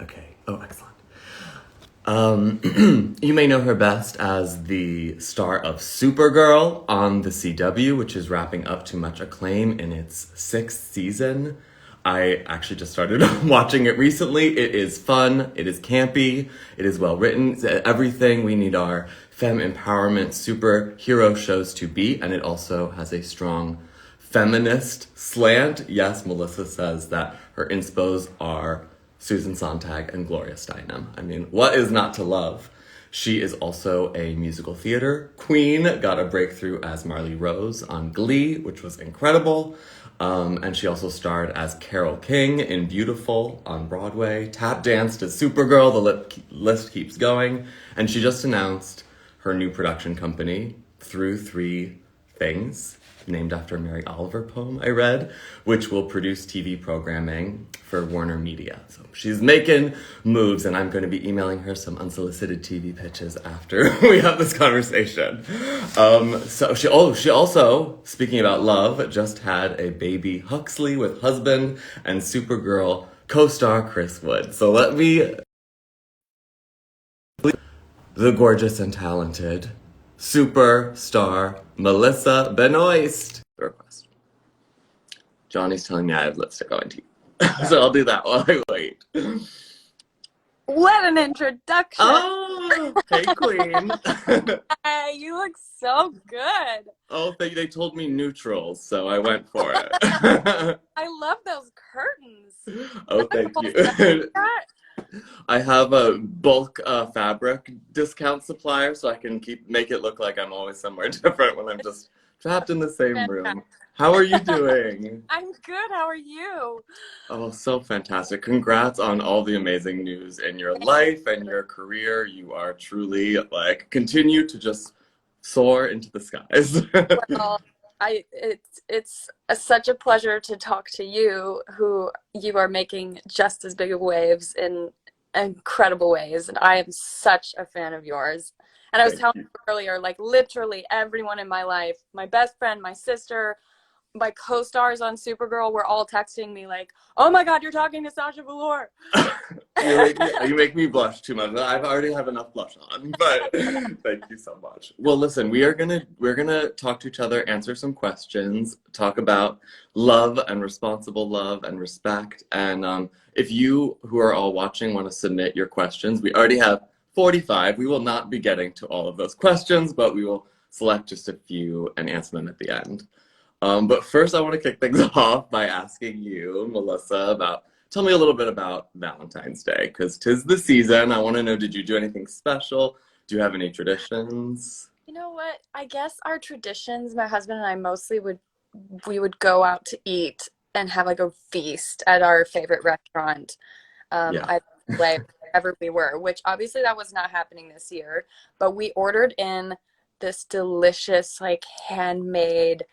Okay. Oh, excellent. You may know her best as the star of Supergirl on the CW, which is wrapping up to much acclaim in its sixth season. I actually just started watching it recently. It is fun, it is campy, it is well written, it's everything we need our femme empowerment superhero shows to be, and it also has a strong feminist slant. Yes, Melissa says that her inspos are Susan Sontag and Gloria Steinem. I mean, what is not to love? She is also a musical theater queen, got a breakthrough as Marley Rose on Glee, which was incredible. And she also starred as Carole King in Beautiful on Broadway, tap danced as Supergirl, the list keeps going. And she just announced her new production company, Through Three Things, named after a Mary Oliver poem I read, which will produce TV programming for Warner Media. So she's making moves, and I'm going to be emailing her some unsolicited TV pitches after we have this conversation. So she also, speaking about love, just had a baby Huxley with husband and Supergirl co-star Chris Wood. So let me, the gorgeous and talented superstar Melissa Benoist. Request. Johnny's telling me I have lipstick on my teeth. So I'll do that while I wait. What an introduction! Oh, hey, queen. Hey, you look so good. Oh, they told me neutrals, so I went for it. I love those curtains. Oh, thank you. I have a bulk fabric discount supplier, so I can make it look like I'm always somewhere different when I'm just trapped in the same room. How are you doing? I'm good. How are you? Oh, so fantastic. Congrats on all the amazing news in your life and your career. You are truly, continue to just soar into the skies. Well, it's such a pleasure to talk to you, who you are making just as big of waves in incredible ways, and I am such a fan of yours. And I was telling you earlier, like literally everyone in my life, my best friend, my sister, my co-stars on Supergirl were all texting me like, "Oh my God, you're talking to Sasha Velour." You make me blush too much. I've already have enough blush on, but thank you so much. Well, listen, we're gonna talk to each other, answer some questions, talk about love and responsible love and respect. And if you who are all watching want to submit your questions, we already have 45. We will not be getting to all of those questions, but we will select just a few and answer them at the end. But first, I want to kick things off by asking you, Melissa, tell me a little bit about Valentine's Day, because 'tis the season. I want to know, did you do anything special? Do you have any traditions? You know what? I guess our traditions, my husband and I mostly we would go out to eat and have like a feast at our favorite restaurant. Yeah. I play wherever we were, which obviously that was not happening this year, but we ordered in this delicious, like handmade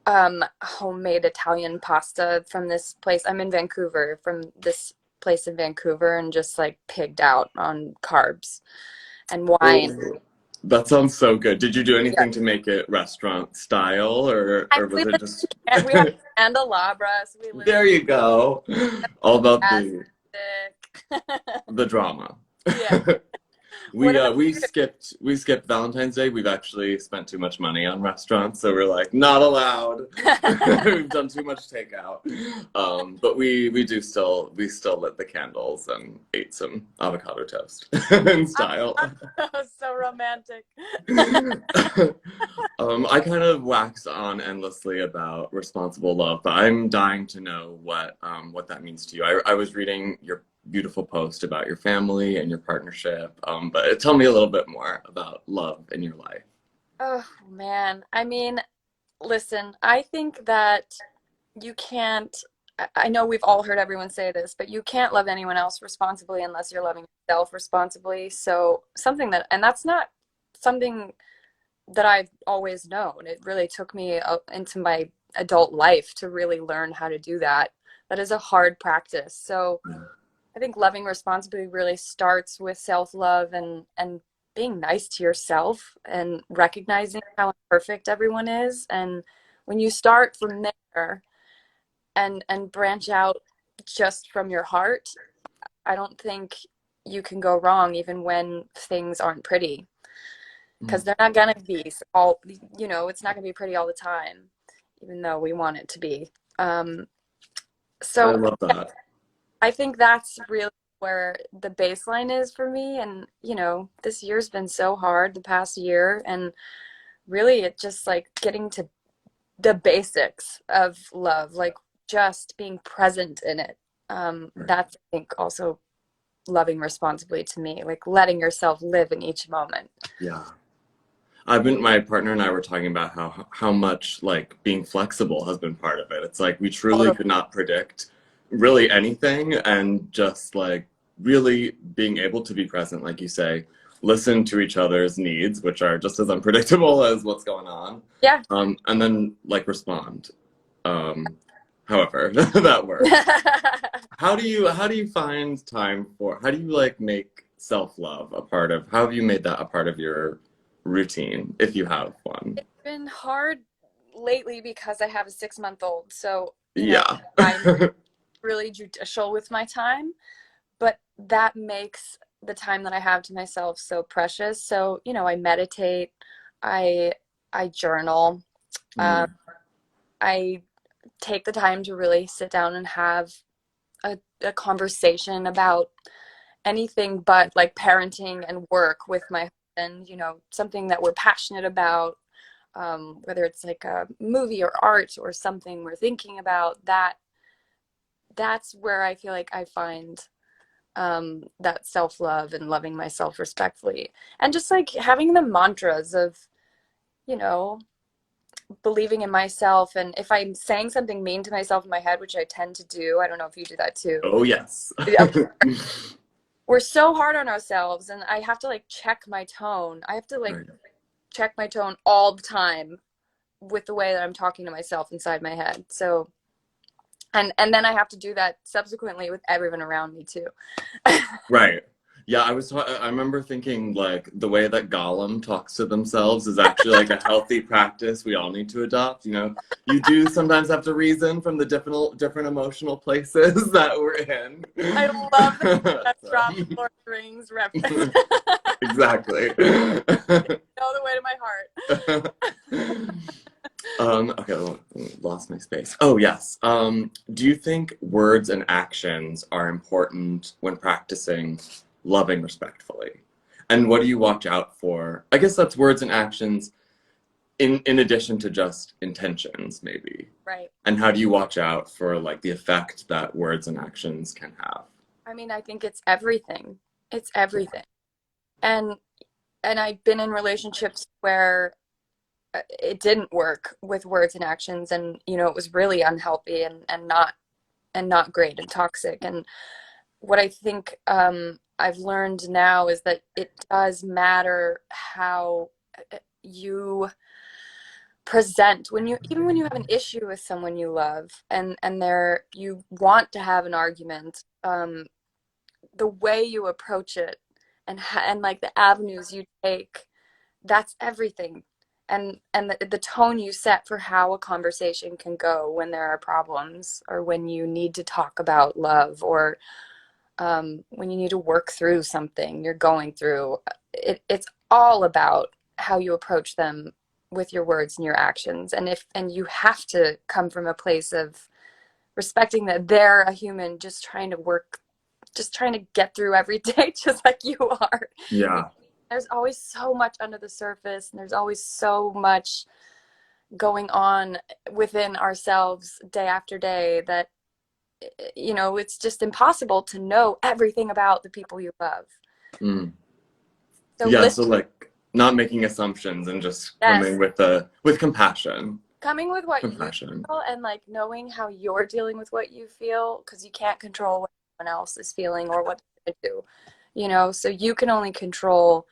homemade Italian pasta from this place. I'm in Vancouver, from this place in Vancouver, and just like pigged out on carbs and wine. Oh, that sounds so good. Did you do Yeah. anything to make it restaurant style, or was it just... We have candelabra, so we literally There you go. All about fantastic. the drama. Yeah. We What about we you? skipped Valentine's Day. We've actually spent too much money on restaurants, so we're like, not allowed. We've done too much takeout. But we still lit the candles and ate some avocado toast in style. So romantic. I kind of wax on endlessly about responsible love, but I'm dying to know what that means to you. I was reading your beautiful post about your family and your partnership, but tell me a little bit more about love in your life. Oh man. I mean, listen, I think that you can't, I know we've all heard everyone say this, but you can't love anyone else responsibly unless you're loving yourself responsibly. So something that, and that's not something that I've always known. It really took me into my adult life to really learn how to do that. That is a hard practice. So I think loving responsibly really starts with self-love and being nice to yourself and recognizing how imperfect everyone is. And when you start from there and branch out just from your heart, I don't think you can go wrong even when things aren't pretty, because Mm. they're not gonna be all, it's not gonna be pretty all the time, even though we want it to be. Um, I so love that. I think that's really where the baseline is for me. And, this year's been so hard, the past year, and really it just like getting to the basics of love, like just being present in it. Right. That's, I think, also loving responsibly to me, like letting yourself live in each moment. Yeah. My partner and I were talking about how much like being flexible has been part of it. It's like we truly Totally. could not predict really anything, and just like really being able to be present, like you say, listen to each other's needs, which are just as unpredictable as what's going on, Yeah. and then like respond. Um, however that works. How do you find time for, how do you like make self-love a part of, how have you made that a part of your routine, if you have one? It's been hard lately because I have a 6-month-old. So, Yeah. I'm really judicial with my time, but that makes the time that I have to myself so precious. So, I meditate, I I journal, um, Mm, I take the time to really sit down and have a conversation about anything but like parenting and work with my husband, something that we're passionate about, whether it's like a movie or art or something we're thinking about, that's where I feel like I find that self-love and loving myself respectfully. And just like having the mantras of, you know, believing in myself. And if I'm saying something mean to myself in my head, which I tend to do, I don't know if you do that too. oh yes. Okay. We're so hard on ourselves, and I have to like check my tone. I have to like Right. check my tone all the time with the way that I'm talking to myself inside my head. So, and then I have to do that subsequently with everyone around me too. Right. Yeah, I remember thinking like the way that Gollum talks to themselves is actually like a healthy practice we all need to adopt. You do sometimes have to reason from the different emotional places that we're in. I love that that So, drop Lord of the Rings reference. exactly. All the way to my heart. Okay, lost my space. Oh, yes. Do you think words and actions are important when practicing loving respectfully? And what do you watch out for? I guess that's words and actions in addition to just intentions, maybe. Right. And how do you watch out for like the effect that words and actions can have? I mean, I think it's everything. It's everything. And I've been in relationships where it didn't work with words and actions, and it was really unhealthy and not great and toxic. And what I think I've learned now is that it does matter how you present when you, even when you have an issue with someone you love, and you want to have an argument, the way you approach it, and like the avenues you take, that's everything. And the tone you set for how a conversation can go when there are problems, or when you need to talk about love, or when you need to work through something you're going through. It's all about how you approach them with your words and your actions. And you have to come from a place of respecting that they're a human just trying to work, just trying to get through every day, just like you are. Yeah. There's always so much under the surface, and there's always so much going on within ourselves day after day that, it's just impossible to know everything about the people you love. Mm. So Yeah, listen. so like not making assumptions and just coming Yes, with compassion. coming with what you Compassion. feel, and like knowing how you're dealing with what you feel, because you can't control what anyone else is feeling or what they're going to do, so you can only control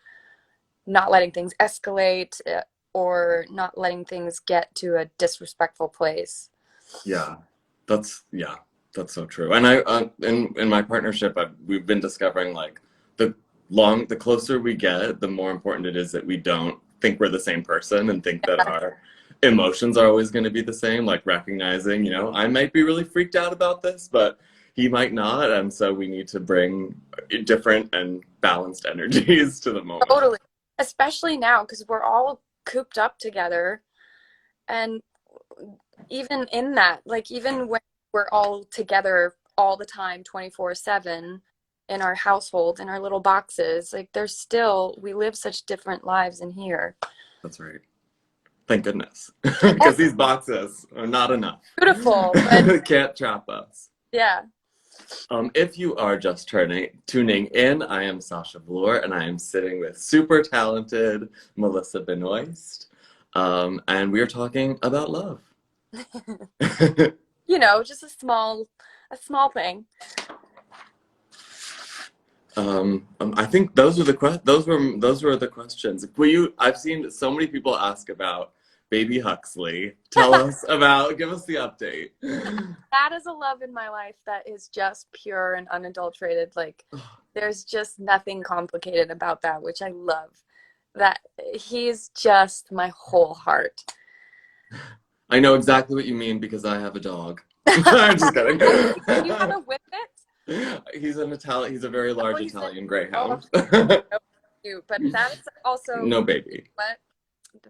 not letting things escalate, or not letting things get to a disrespectful place. Yeah, yeah, that's so true. And in my partnership, we've been discovering like the the closer we get, the more important it is that we don't think we're the same person and think that our emotions are always going to be the same. Like recognizing, I might be really freaked out about this, but he might not, and so we need to bring different and balanced energies to the moment. Totally. Especially now, because we're all cooped up together. And even in that, like, even when we're all together all the time, 24/7 in our household, in our little boxes, like, there's still, we live such different lives in here. That's right. Thank goodness, because these boxes are not enough. Beautiful, but Can't trap us. yeah. If you are just tuning in, I am Sasha Velour, and I am sitting with super talented Melissa Benoist, and we are talking about love. You know, just a small thing. I think those were the questions. I've seen so many people ask about baby Huxley. Give us the update. That is a love in my life that is just pure and unadulterated. Like, there's just nothing complicated about that, which I love. That he's just my whole heart. I know exactly what you mean because I have a dog. I'm just kidding. You have a whippet? He's an Italian. He's a very Oh, large he's a, Italian oh, greyhound. so cute. But that is also No baby. what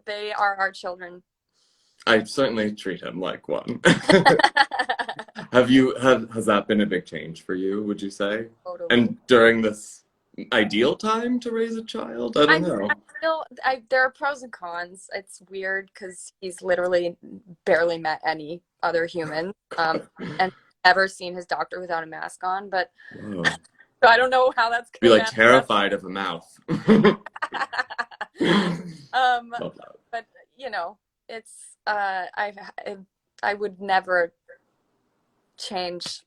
they are, our children. I certainly treat him like one. Has that been a big change for you, would you say? Totally. And during this ideal time to raise a child? I don't know. There are pros and cons. It's weird because he's literally barely met any other human, and never seen his doctor without a mask on. But Whoa. so I don't know how that's Be gonna like terrified of a mouth. Love that. but you know, it's I would never change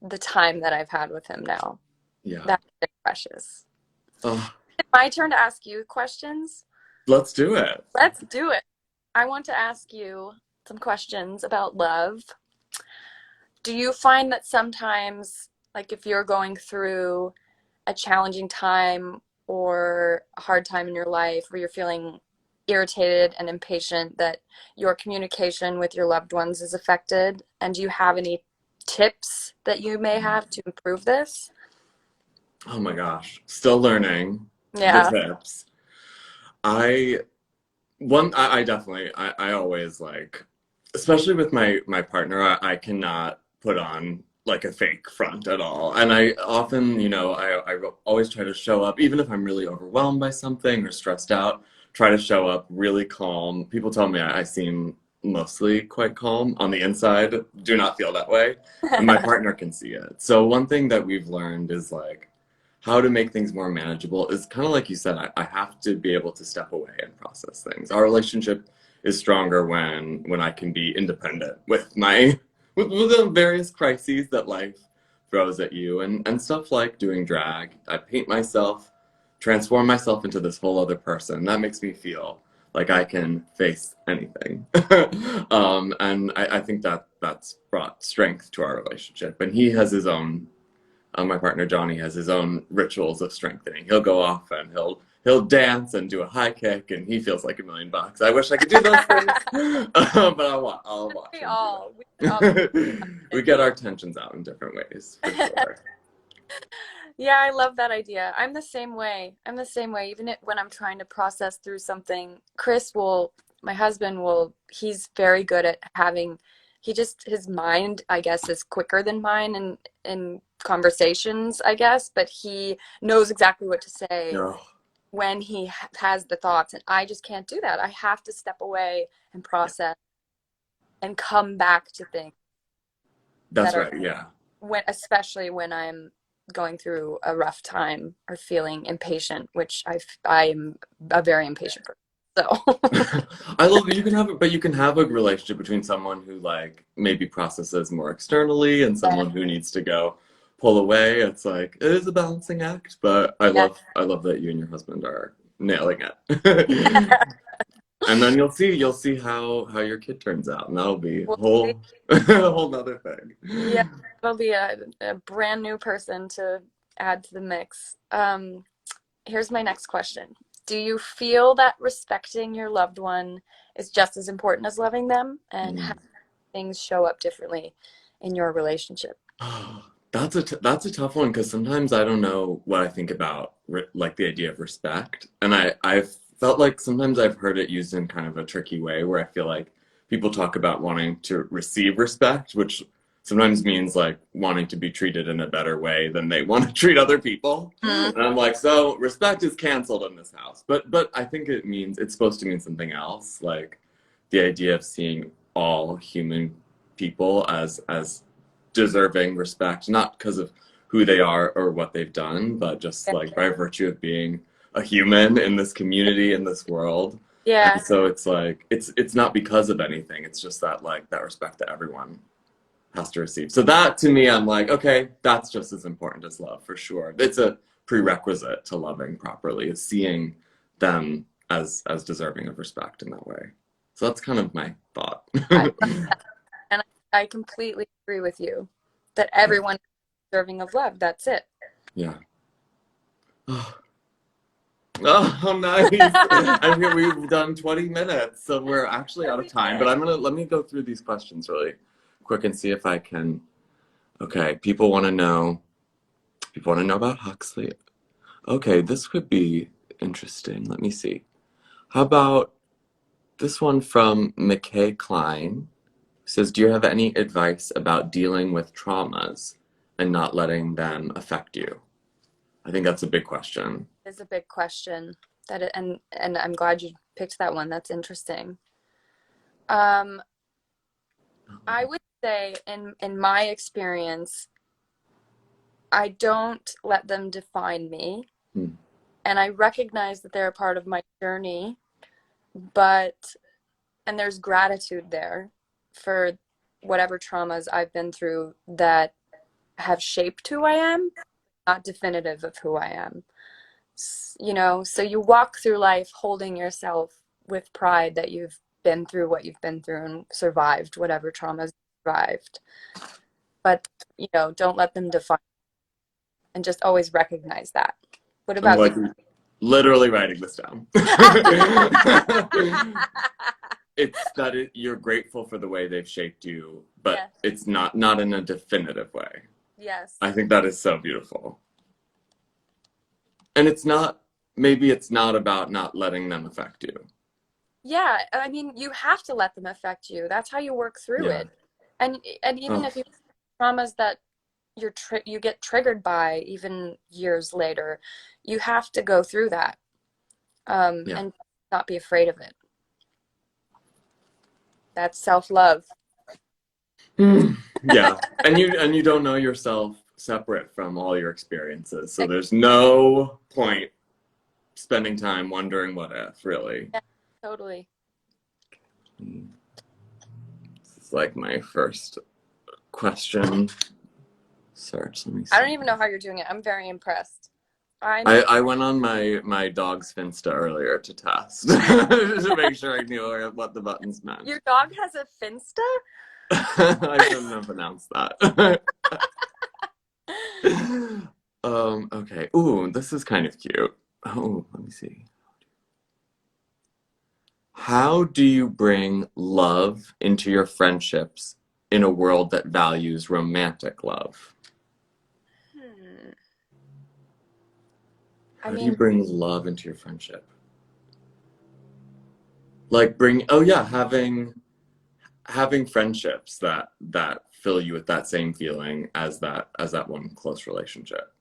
the time that I've had with him now. Yeah. That's precious. Oh, It's my turn to ask you questions. let's do it. Let's do it. I want to ask you some questions about love. Do you find that sometimes, like, if you're going through a challenging time or a hard time in your life where you're feeling irritated and impatient, that your communication with your loved ones is affected? And do you have any tips that you may have to improve this? Oh my gosh. Still learning the Yeah. tips. I definitely I always like, especially with my partner, I cannot put on like a fake front at all. And I often, I always try to show up, even if I'm really overwhelmed by something or stressed out, try to show up really calm. People tell me I seem mostly quite calm on the inside. Do not feel that way. And my partner can see it. So one thing that we've learned is like how to make things more manageable is kind of like you said, I have to be able to step away and process things. Our relationship is stronger when I can be independent with with the various crises that life throws at you and stuff like doing drag. I paint myself, transform myself into this whole other person. That makes me feel like I can face anything. And I think that's brought strength to our relationship. And he has his own my partner Johnny has his own rituals of strengthening. He'll go off and he'll dance and do a high kick, and he feels like $1,000,000. I wish I could do those things, but I'll watch him We all we get our tensions out in different ways, for sure. Yeah, I love that idea. I'm the same way. I'm the same way. Even when I'm trying to process through something, my husband he's very good at his mind, I guess, is quicker than mine in conversations, I guess, but he knows exactly what to say Oh, when he has the thoughts, and I just can't do that. I have to step away and process and come back to things that's that are right. Yeah. especially when I'm going through a rough time or feeling impatient, which I'm a very impatient person. So I love that you can have a relationship between someone who like maybe processes more externally and yeah, someone who needs to go pull away. It's like it is a balancing act, but yeah. I love that you and your husband are nailing it. And then you'll see how your kid turns out, and that'll be We'll see. a whole nother Yeah, thing. it'll be a brand new person to add to the mix. Here's my next question. Do you feel that respecting your loved one is just as important as loving them? And how Mm. things show up differently in your relationship? That's a tough one because sometimes I don't know what I think about like the idea of respect, and I've felt like sometimes I've heard it used in kind of a tricky way where I feel like people talk about wanting to receive respect, which sometimes means like wanting to be treated in a better way than they want to treat other people. Mm. And I'm like, so respect is canceled in this house, but I think it means it's supposed to mean something else, like the idea of seeing all human people as deserving respect, not because of who they are or what they've done, but just like by virtue of being a human in this community, in this world. Yeah, And so it's like it's not because of anything. It's just that like that respect that everyone has to receive. So that to me, I'm like, okay, that's just as important as love for sure. It's a prerequisite to loving properly, is seeing them as deserving of respect in that way. So that's kind of my thought. I love that. And I completely agree with you that everyone is deserving of love. That's it. Yeah. Oh, nice. I'm here. We've done 20 minutes, so we're actually out of time. But let me go through these questions really quick and see if I can. Okay, people want to know about Huxley. Okay, this could be interesting. Let me see. How about this one from McKay Klein? Says, do you have any advice about dealing with traumas and not letting them affect you? I think that's a big question. It's a big question and I'm glad you picked that one. That's interesting. Um, I would say in my experience, I don't let them define me, Hmm. and I recognize that they're a part of my journey, but and there's gratitude there for whatever traumas I've been through that have shaped who I am, not definitive of who I am. You know, so you walk through life holding yourself with pride that you've been through what you've been through and survived whatever traumas you survived. But, you know, don't let them define and just always recognize that. What I'm about you? like literally writing this down. It's that you're grateful for the way they've shaped you, but Yes, it's not in a definitive way. yes. I think that is so beautiful. And it's not maybe it's not about not letting them affect you. Yeah, I mean, you have to let them affect you. That's how you work through Yeah. it. And even Oh, if you traumas that you get triggered by even years later, you have to go through that yeah. and not be afraid of it. That's self-love. Yeah. And you don't know yourself separate from all your experiences. So there's no point spending time wondering what if, really. Yeah, totally. This is like my first question search. Let me I see. don't even know how you're doing it. I'm very impressed. I'm I went on my dog's Finsta earlier to test to make sure I knew what the buttons meant. Your dog has a Finsta? I shouldn't have announced that. Okay. Ooh, this is kind of cute. Oh, let me see. How do you bring love into your friendships in a world that values romantic love? Hmm. I How do you mean, bring love into your friendship? Like bring, oh yeah, having friendships that fill you with that same feeling as that one close relationship.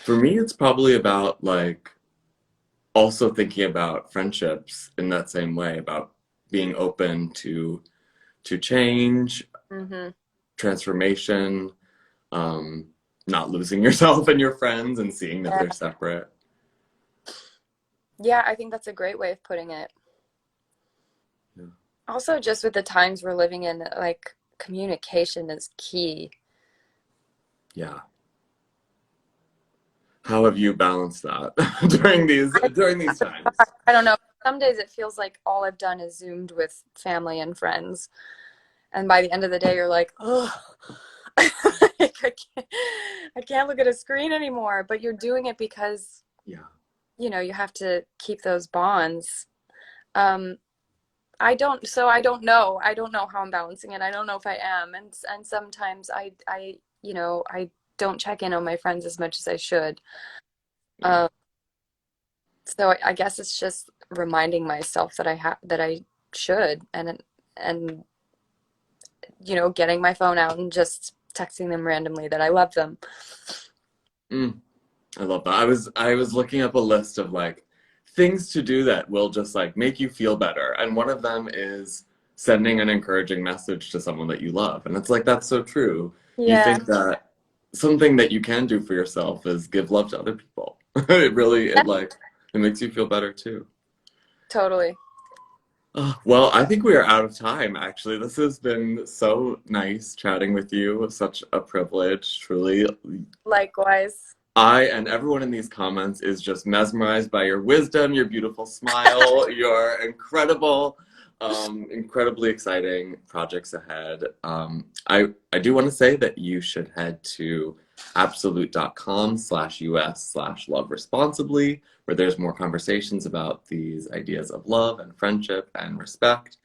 For me, it's probably about like also thinking about friendships in that same way, about being open to change, hmm, transformation, um, not losing yourself and your friends and seeing that yeah. they're separate. Yeah, I think that's a great way of putting it. Yeah. Also, just with the times we're living in, like communication is key. Yeah. How have you balanced that I, during these times? I don't know. Some days it feels like all I've done is zoomed with family and friends. And by the end of the day, you're like, oh, I can't look at a screen anymore. But you're doing it because, Yeah. you know, you have to keep those bonds. Um, I don't know. I don't know how I'm balancing it. I don't know if I am. And sometimes I I don't check in on my friends as much as I should. Yeah. Um, so I guess it's just reminding myself that I should, and getting my phone out and just texting them randomly that I love them. Mm. I love that. I was looking up a list of like things to do that will just like make you feel better. And one of them is sending an encouraging message to someone that you love. And it's like that's so true. You Yeah, think that something that you can do for yourself is give love to other people. It really it makes you feel better too. totally. Well, I think we are out of time, actually. This has been so nice chatting with you. Such a privilege, truly. Likewise. I and everyone in these comments is just mesmerized by your wisdom, your beautiful smile, your incredibly exciting projects ahead. I do want to say that you should head to absolute.com/us/love responsibly, where there's more conversations about these ideas of love and friendship and respect.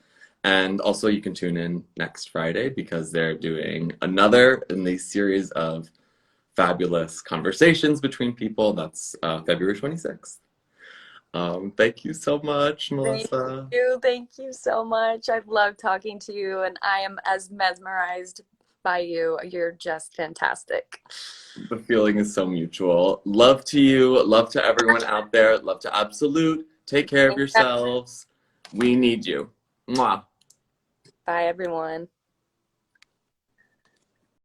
And also, you can tune in next Friday because they're doing another in the series of fabulous conversations between people. That's February 26th. Thank you so much, Thank Melissa. you. Thank you so much. I've loved talking to you, and I am as mesmerized by you. You're just fantastic. The feeling is so mutual. Love to you. Love to everyone out there. Love to Absolute. Take care of yourselves. We need you. Mwah. Bye, everyone.